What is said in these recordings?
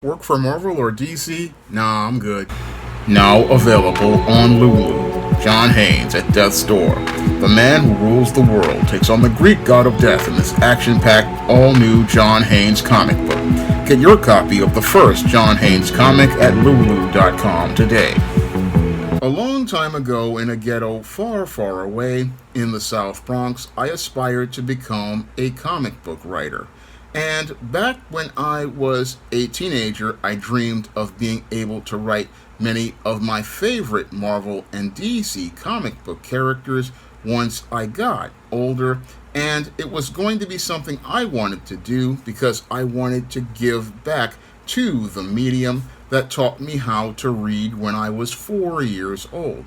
Work for Marvel or DC? Nah, I'm good. Now available on Lulu. John Haynes at Death's Door. The man who rules the world takes on the Greek god of death in this action-packed, all-new John Haynes comic book. Get your copy of the first John Haynes comic at lulu.com today. A long time ago in a ghetto far, far away in the South Bronx, I aspired to become a comic book writer. And back when I was a teenager, I dreamed of being able to write many of my favorite Marvel and DC comic book characters once I got older, and it was going to be something I wanted to do because I wanted to give back to the medium that taught me how to read when I was 4 years old.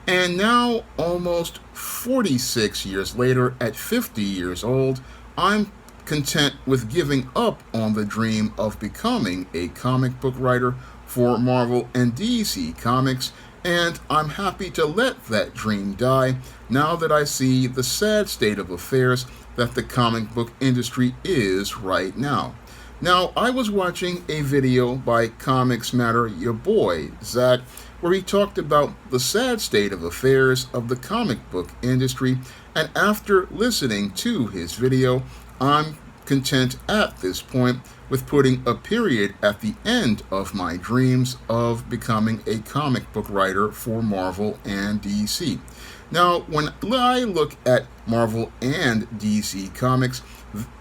And now, almost 46 years later, at 50 years old, I'm content with giving up on the dream of becoming a comic book writer for Marvel and DC Comics, and I'm happy to let that dream die now that I see the sad state of affairs that the comic book industry is right now. Now, I was watching a video by Comics Matter, your boy, Zach, where he talked about the sad state of affairs of the comic book industry, and after listening to his video, I'm content at this point with putting a period at the end of my dreams of becoming a comic book writer for Marvel and DC. Now, when I look at Marvel and DC Comics,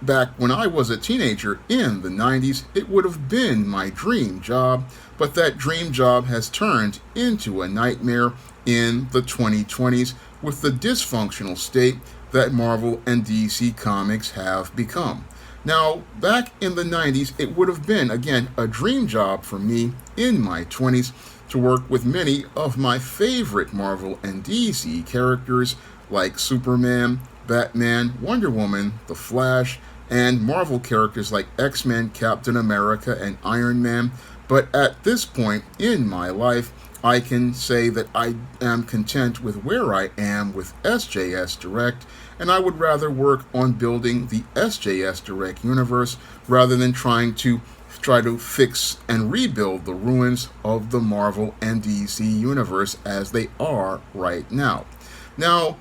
back when I was a teenager in the 90s, it would have been my dream job, but that dream job has turned into a nightmare in the 2020s with the dysfunctional state that Marvel and DC Comics have become. Now, back in the 90s, it would have been, again, a dream job for me in my 20s to work with many of my favorite Marvel and DC characters like Superman, Batman, Wonder Woman, The Flash, and Marvel characters like X-Men, Captain America, and Iron Man. But at this point in my life, I can say that I am content with where I am with SJS Direct, and I would rather work on building the SJS Direct universe rather than try to fix and rebuild the ruins of the Marvel and DC universe as they are right now. Now,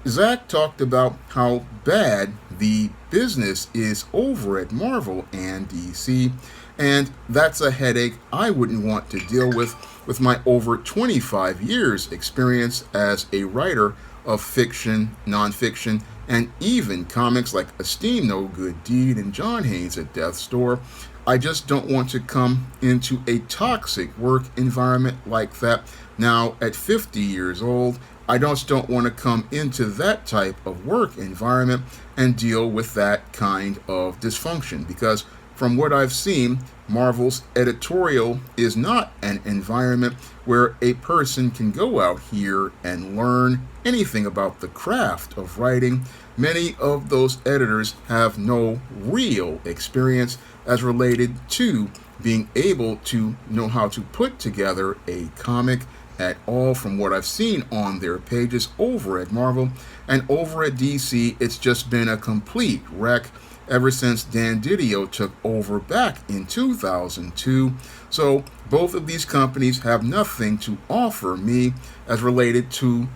Zach talked about how bad the business is over at Marvel and DC, and that's a headache I wouldn't want to deal with my over 25 years experience as a writer of fiction, nonfiction, and even comics like Esteem No Good Deed and John Haynes at Death's Door. I just don't want to come into a toxic work environment like that now at 50 years old. I just don't want to come into that type of work environment and deal with that kind of dysfunction, because from what I've seen, Marvel's editorial is not an environment where a person can go out here and learn anything about the craft of writing. Many of those editors have no real experience as related to being able to know how to put together a comic at all, from what I've seen on their pages over at Marvel. And over at DC, it's just been a complete wreck ever since Dan Didio took over back in 2002. So both of these companies have nothing to offer me as related to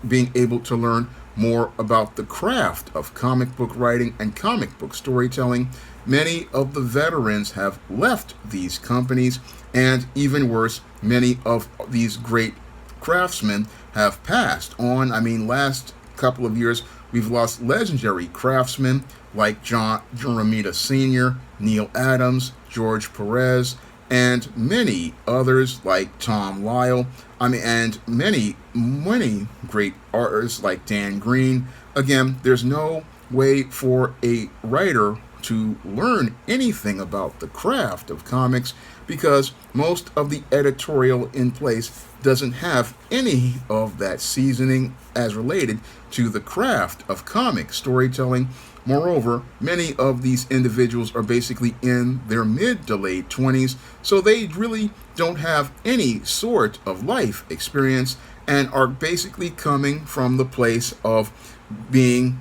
being able to learn more about the craft of comic book writing and comic book storytelling. Many of the veterans have left these companies, and even worse, many of these great craftsmen have passed on. I mean, last couple of years, we've lost legendary craftsmen like John Romita Sr., Neil Adams, George Perez, and many others like Tom Lyle. And many great artists like Dan Green. Again, there's no way for a writer to learn anything about the craft of comics because most of the editorial in place doesn't have any of that seasoning as related to the craft of comic storytelling. Moreover, many of these individuals are basically in their mid to late 20s, so they really don't have any sort of life experience and are basically coming from the place of being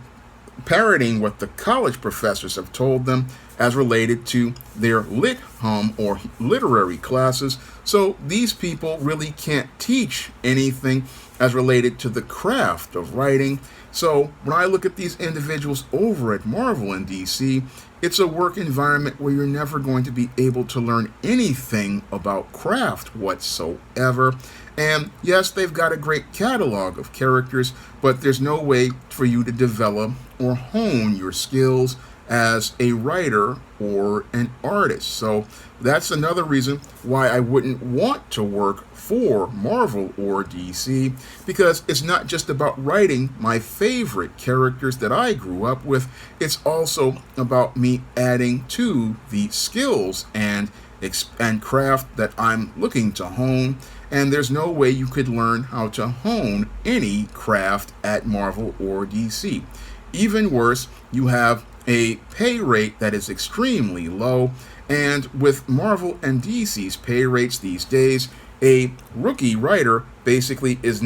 parroting what the college professors have told them as related to their lit hum or literary classes. So these people really can't teach anything as related to the craft of writing. So when I look at these individuals over at Marvel and DC, it's a work environment where you're never going to be able to learn anything about craft whatsoever. And yes, they've got a great catalog of characters, but there's no way for you to develop or hone your skills as a writer or an artist. So that's another reason why I wouldn't want to work for Marvel or DC, because it's not just about writing my favorite characters that I grew up with, it's also about me adding to the skills and craft that I'm looking to hone. And there's no way you could learn how to hone any craft at Marvel or DC. Even worse, you have a pay rate that is extremely low, and with Marvel and DC's pay rates these days, a rookie writer basically is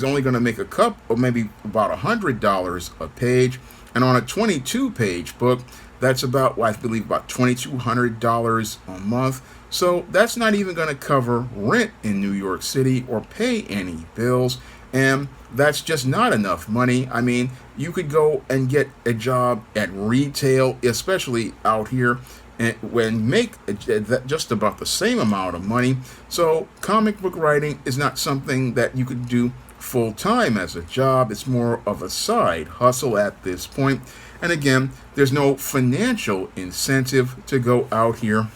only going to make a cup or maybe about $100 a page, and on a 22-page book, that's about, well, I believe, about $2,200 a month. So that's not even going to cover rent in New York City or pay any bills. And that's just not enough money. I mean, you could go and get a job at retail, especially out here, and make just about the same amount of money. So comic book writing is not something that you could do full time as a job. It's more of a side hustle at this point. And again, there's no financial incentive to go out here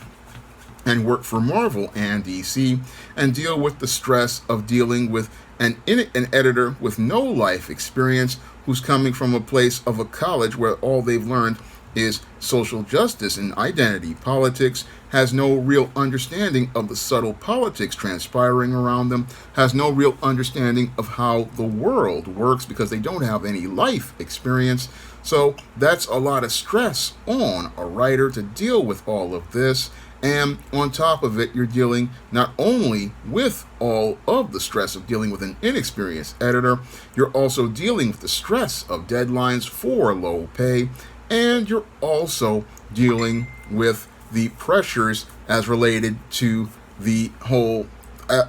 and work for Marvel and DC and deal with the stress of dealing with an editor with no life experience who's coming from a place of a college where all they've learned is social justice and identity politics, has no real understanding of the subtle politics transpiring around them, has no real understanding of how the world works because they don't have any life experience. So that's a lot of stress on a writer to deal with all of this. And on top of it, you're dealing not only with all of the stress of dealing with an inexperienced editor, you're also dealing with the stress of deadlines for low pay, and you're also dealing with the pressures as related to the whole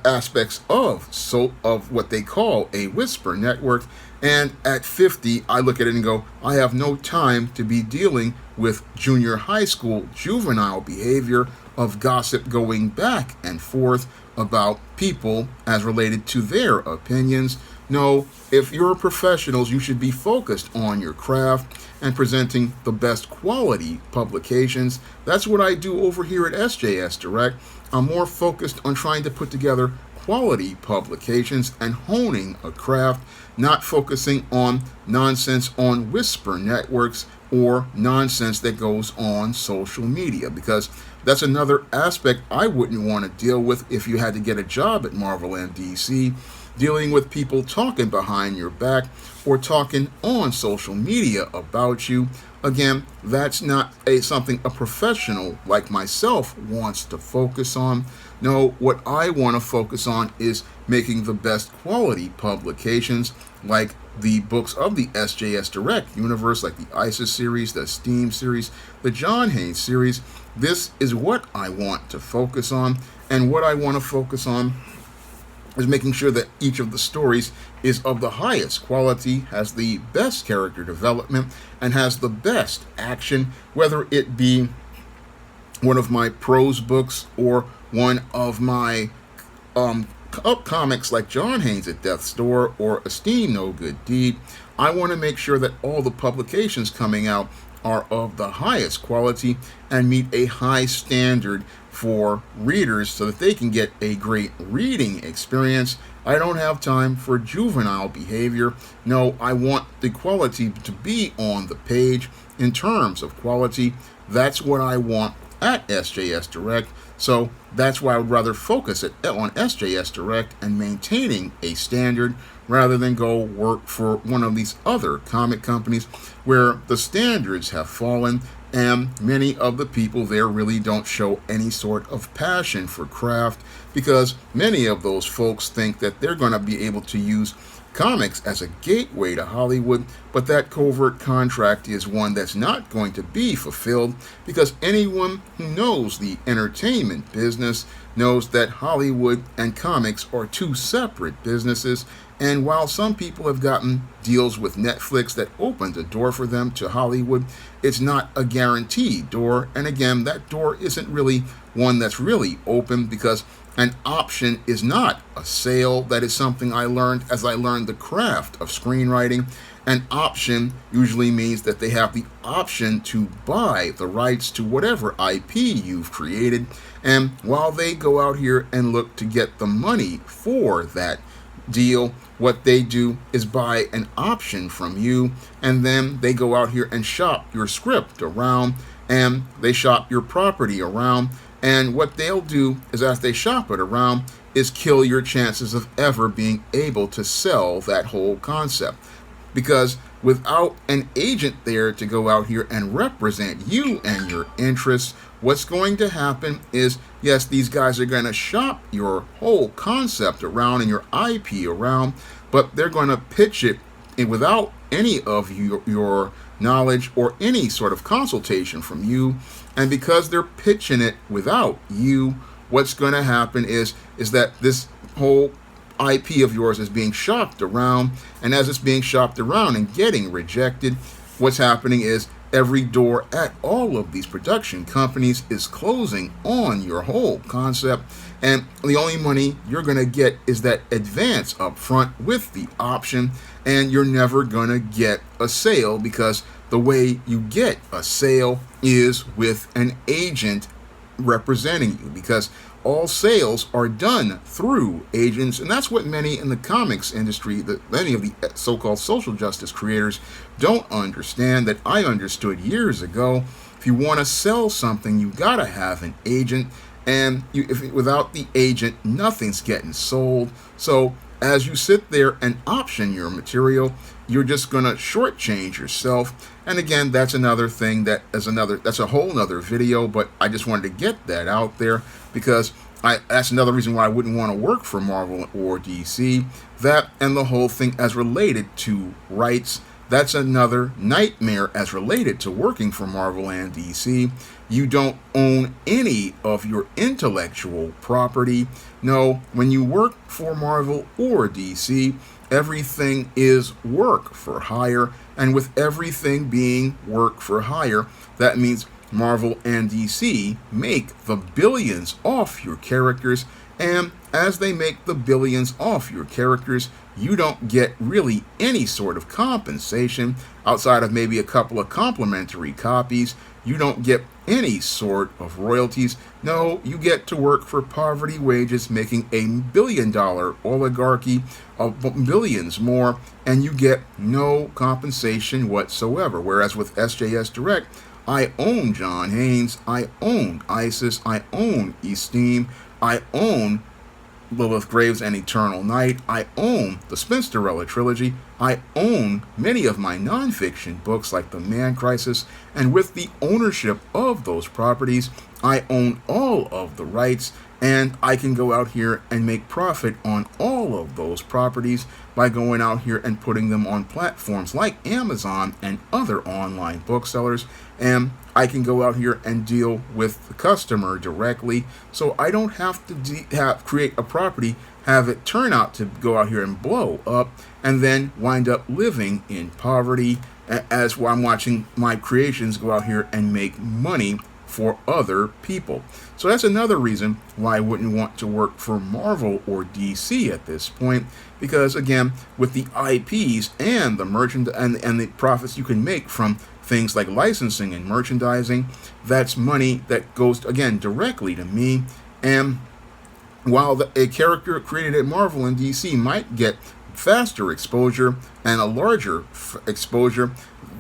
aspects of what they call a whisper network. And at 50, I look at it and go, I have no time to be dealing with junior high school juvenile behavior of gossip going back and forth about people as related to their opinions. No, if you're professionals, you should be focused on your craft and presenting the best quality publications. That's what I do over here at SJS Direct. I'm more focused on trying to put together quality publications and honing a craft, not focusing on nonsense on whisper networks or nonsense that goes on social media, because that's another aspect I wouldn't want to deal with if you had to get a job at Marvel and DC, dealing with people talking behind your back or talking on social media about you. Again, that's not something a professional like myself wants to focus on. No, what I want to focus on is making the best quality publications, like the books of the SJS Direct universe, like the ISIS series, the Steam series, the John Haynes series. This is what I want to focus on, and what I want to focus on is making sure that each of the stories is of the highest quality, has the best character development, and has the best action, whether it be one of my prose books or one of my comics like John Haynes at Death's Door or Esteem No Good Deed. I want to make sure that all the publications coming out are of the highest quality and meet a high standard for readers so that they can get a great reading experience. I don't have time for juvenile behavior. No, I want the quality to be on the page in terms of quality. That's what I want at SJS Direct. So that's why I would rather focus on SJS Direct and maintaining a standard rather than go work for one of these other comic companies where the standards have fallen and many of the people there really don't show any sort of passion for craft, because many of those folks think that they're going to be able to use comics as a gateway to Hollywood, but that covert contract is one that's not going to be fulfilled because anyone who knows the entertainment business knows that Hollywood and comics are two separate businesses. And while some people have gotten deals with Netflix that opened a door for them to Hollywood, it's not a guaranteed door. And again, that door isn't really one that's really open because an option is not a sale. That is something I learned as I learned the craft of screenwriting. An option usually means that they have the option to buy the rights to whatever IP you've created. And while they go out here and look to get the money for that deal, what they do is buy an option from you, and then they go out here and shop your script around, and they shop your property around. And what they'll do is, as they shop it around, is kill your chances of ever being able to sell that whole concept. Because without an agent there to go out here and represent you and your interests, what's going to happen is, yes, these guys are going to shop your whole concept around and your IP around, but they're going to pitch it without any of your knowledge or any sort of consultation from you. And because they're pitching it without you, what's going to happen is that this whole IP of yours is being shopped around, and as it's being shopped around and getting rejected, what's happening is every door at all of these production companies is closing on your whole concept, and the only money you're going to get is that advance up front with the option, and you're never going to get a sale because the way you get a sale is with an agent representing you, because all sales are done through agents, and that's what many in the comics industry, many of the so-called social justice creators don't understand, that I understood years ago. If you want to sell something, you gotta have an agent, and without the agent, nothing's getting sold. So as you sit there and option your material, you're just gonna shortchange yourself. And again, that's another thing that's a whole nother video, but I just wanted to get that out there because that's another reason why I wouldn't want to work for Marvel or DC. That and the whole thing as related to rights, that's another nightmare as related to working for Marvel and DC. You don't own any of your intellectual property. No, when you work for Marvel or DC, everything is work for hire, and with everything being work for hire, that means Marvel and DC make the billions off your characters, and as they make the billions off your characters, you don't get really any sort of compensation outside of maybe a couple of complimentary copies. You don't get any sort of royalties. No, you get to work for poverty wages, making $1 billion oligarchy of billions more, and you get no compensation whatsoever. Whereas with SJS Direct, I own John Haynes, I own ISIS, I own Esteem, I own Lilith Graves and Eternal Night, I own the Spinsterella trilogy, I own many of my nonfiction books like The Man Crisis, and with the ownership of those properties, I own all of the rights, and I can go out here and make profit on all of those properties by going out here and putting them on platforms like Amazon and other online booksellers, and I can go out here and deal with the customer directly, so I don't have to create a property, have it turn out to go out here and blow up, and then wind up living in poverty as I'm watching my creations go out here and make money for other people. So that's another reason why I wouldn't want to work for Marvel or DC at this point, because again, with the IPs and the and the profits you can make from things like licensing and merchandising, that's money that goes again directly to me. And while a character created at Marvel and DC might get faster exposure and a larger exposure,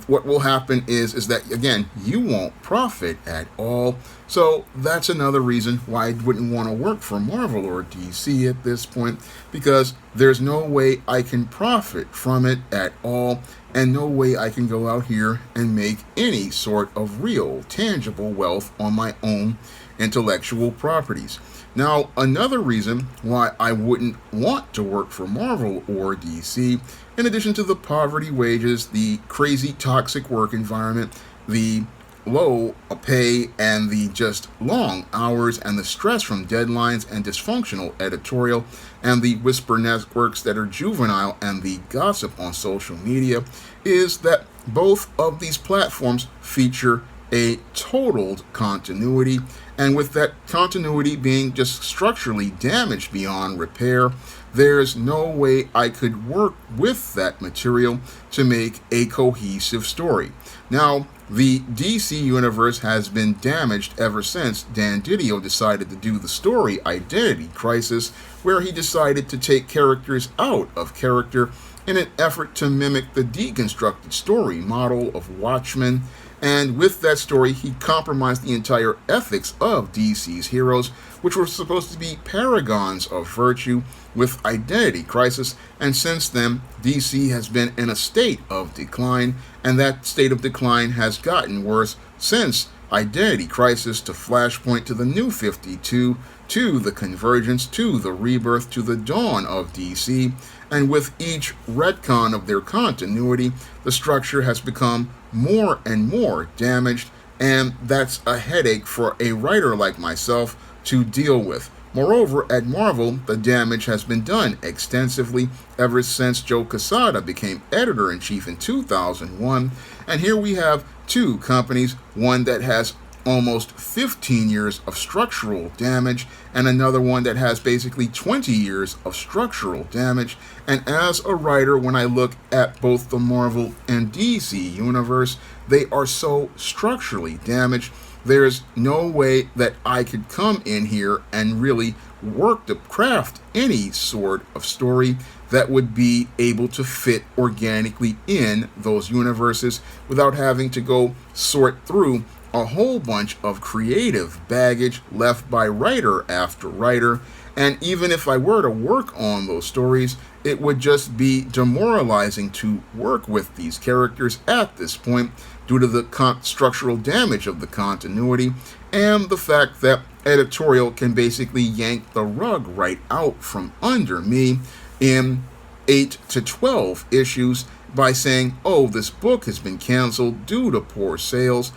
what will happen is that, again, you won't profit at all. So that's another reason why I wouldn't want to work for Marvel or DC at this point, because there's no way I can profit from it at all, and no way I can go out here and make any sort of real tangible wealth on my own intellectual properties. Now, another reason why I wouldn't want to work for Marvel or DC, in addition to the poverty wages, the crazy toxic work environment, the low pay, and the just long hours, and the stress from deadlines and dysfunctional editorial, and the whisper networks that are juvenile, and the gossip on social media, is that both of these platforms feature a totaled continuity, and with that continuity being just structurally damaged beyond repair, there's no way I could work with that material to make a cohesive story. Now, the DC universe has been damaged ever since Dan Didio decided to do the story Identity Crisis, where he decided to take characters out of character in an effort to mimic the deconstructed story model of Watchmen. And with that story, he compromised the entire ethics of DC's heroes, which were supposed to be paragons of virtue, with Identity Crisis. And since then, DC has been in a state of decline, and that state of decline has gotten worse since Identity Crisis to Flashpoint to the New 52 to the Convergence to the Rebirth to the dawn of DC. And with each retcon of their continuity, the structure has become more and more damaged, and that's a headache for a writer like myself to deal with. Moreover, at Marvel, the damage has been done extensively ever since Joe Quesada became editor-in-chief in 2001, and here we have two companies, one that has almost 15 years of structural damage, and another one that has basically 20 years of structural damage. And as a writer, when I look at both the Marvel and DC universe, they are so structurally damaged. There's no way that I could come in here and really work to craft any sort of story that would be able to fit organically in those universes without having to go sort through a whole bunch of creative baggage left by writer after writer. And even if I were to work on those stories, it would just be demoralizing to work with these characters at this point due to the structural damage of the continuity and the fact that editorial can basically yank the rug right out from under me in 8 to 12 issues by saying, oh, this book has been canceled due to poor sales,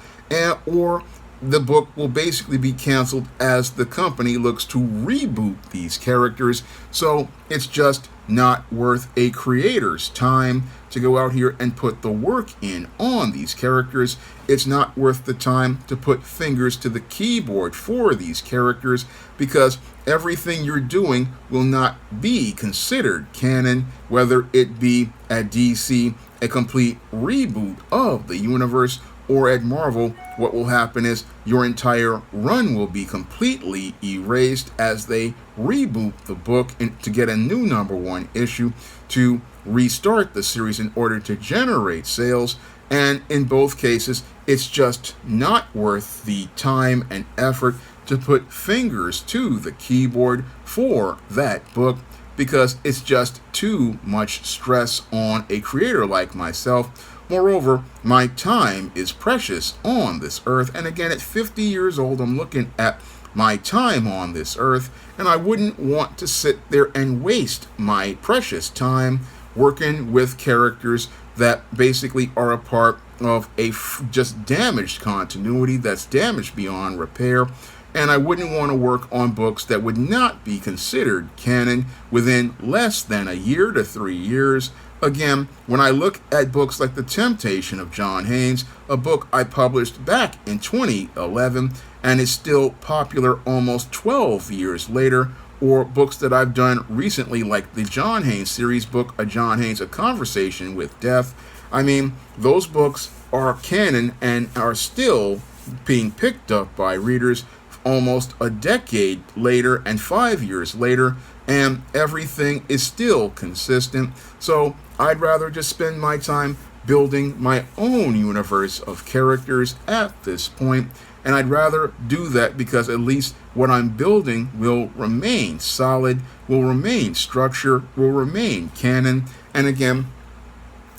or the book will basically be canceled as the company looks to reboot these characters. So it's just not worth a creator's time to go out here and put the work in on these characters. It's not worth the time to put fingers to the keyboard for these characters, because everything you're doing will not be considered canon, whether it be at DC a complete reboot of the universe, or at Marvel, what will happen is your entire run will be completely erased as they reboot the book to get a new #1 issue to restart the series in order to generate sales. And in both cases, it's just not worth the time and effort to put fingers to the keyboard for that book, because it's just too much stress on a creator like myself. Moreover, my time is precious on this earth, and again, at 50 years old, I'm looking at my time on this earth, and I wouldn't want to sit there and waste my precious time working with characters that basically are a part of a just damaged continuity that's damaged beyond repair. And I wouldn't want to work on books that would not be considered canon within less than a year to 3 years. Again, when I look at books like The Temptation of John Haynes, a book I published back in 2011 and is still popular almost 12 years later, or books that I've done recently like the John Haynes series book, A John Haynes, A Conversation with Death. I mean, those books are canon and are still being picked up by readers almost a decade later and 5 years later, and everything is still consistent. So I'd rather just spend my time building my own universe of characters at this point, and I'd rather do that because at least what I'm building will remain solid, will remain structure, will remain canon. And again,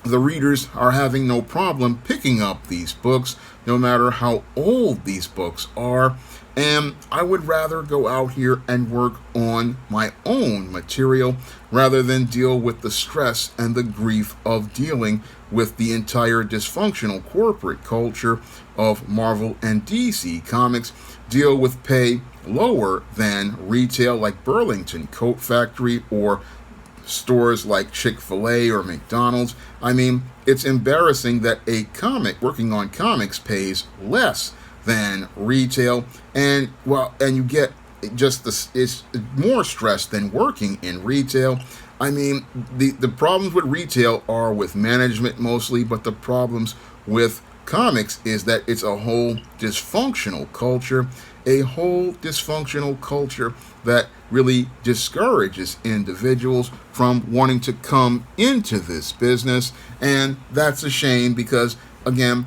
the readers are having no problem picking up these books, no matter how old these books are. And I would rather go out here and work on my own material rather than deal with the stress and the grief of dealing with the entire dysfunctional corporate culture of Marvel and DC Comics, deal with pay lower than retail like Burlington Coat Factory or stores like Chick-fil-A or McDonald's. I mean, it's embarrassing that a comic working on comics pays less than retail, and you get just this, it's more stress than working in retail. I mean, the problems with retail are with management mostly, but the problems with comics is that it's a whole dysfunctional culture, that really discourages individuals from wanting to come into this business. And that's a shame because, again,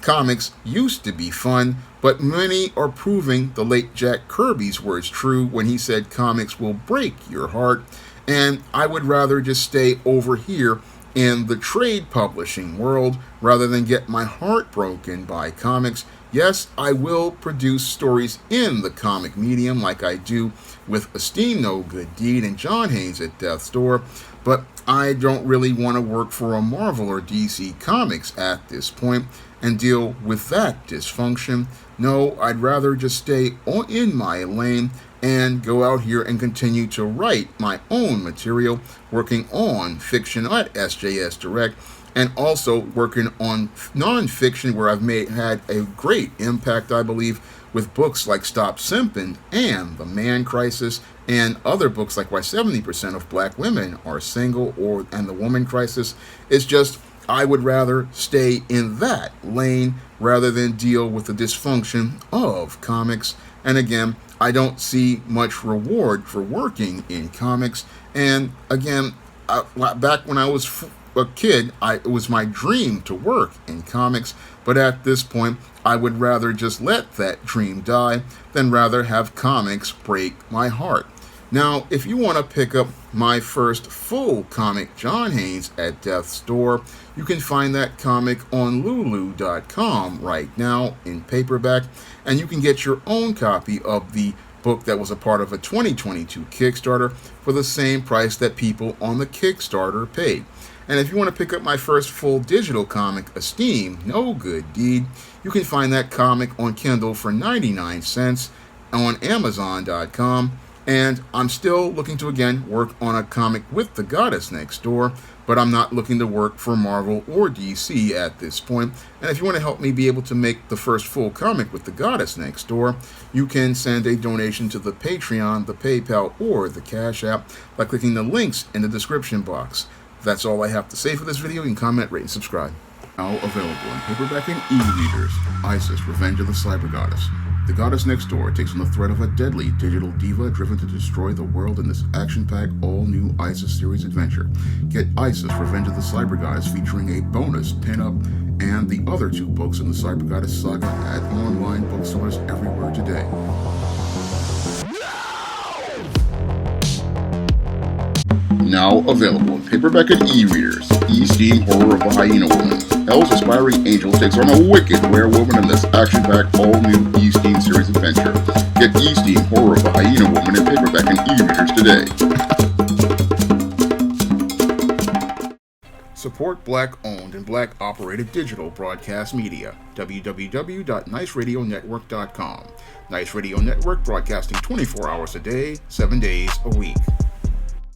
comics used to be fun, but many are proving the late Jack Kirby's words true when he said comics will break your heart. And I would rather just stay over here in the trade publishing world rather than get my heart broken by comics. Yes, I will produce stories in the comic medium like I do with Esteem No Good Deed and John Haynes at Death's Door, but I don't really want to work for a Marvel or DC Comics at this point and deal with that dysfunction. No, I'd rather just stay in my lane and go out here and continue to write my own material, working on fiction at SJS Direct, and also working on non-fiction where I've had a great impact, I believe, with books like Stop Simpin' and The Man Crisis, and other books like Why 70% of Black Women Are Single and The Woman Crisis. It's just, I would rather stay in that lane rather than deal with the dysfunction of comics. And again, I don't see much reward for working in comics. And again, back when I was a kid, it was my dream to work in comics. But at this point, I would rather just let that dream die than rather have comics break my heart. Now, if you want to pick up my first full comic, John Haynes at Death's Door, you can find that comic on Lulu.com right now in paperback, and you can get your own copy of the book that was a part of a 2022 Kickstarter for the same price that people on the Kickstarter paid. And if you want to pick up my first full digital comic, Esteem No Good Deed, you can find that comic on Kindle for 99 cents on Amazon.com. And I'm still looking to, again, work on a comic with the Goddess Next Door, but I'm not looking to work for Marvel or DC at this point. And if you want to help me be able to make the first full comic with the Goddess Next Door, you can send a donation to the Patreon, the PayPal, or the Cash App by clicking the links in the description box. That's all I have to say for this video. You can comment, rate, and subscribe. Now available in paperback and e-readers, Isis, Revenge of the Cyber Goddess. The Goddess Next Door takes on the threat of a deadly digital diva driven to destroy the world in this action-packed, all-new Isis series adventure. Get Isis, Revenge of the Cyber Goddess featuring a bonus pin-up and the other 2 books in the Cyber Goddess saga at online bookstores everywhere today. Now available in paperback and e-readers, Esteem Horror of the Hyena Woman. Hell's Aspiring Angel takes on a wicked werewolf in this action-packed, all-new Esteem series adventure. Get Esteem Horror of the Hyena Woman in paperback and e-readers today. Support Black-owned and Black-operated digital broadcast media. www.niceradionetwork.com. Nice Radio Network, broadcasting 24 hours a day, 7 days a week.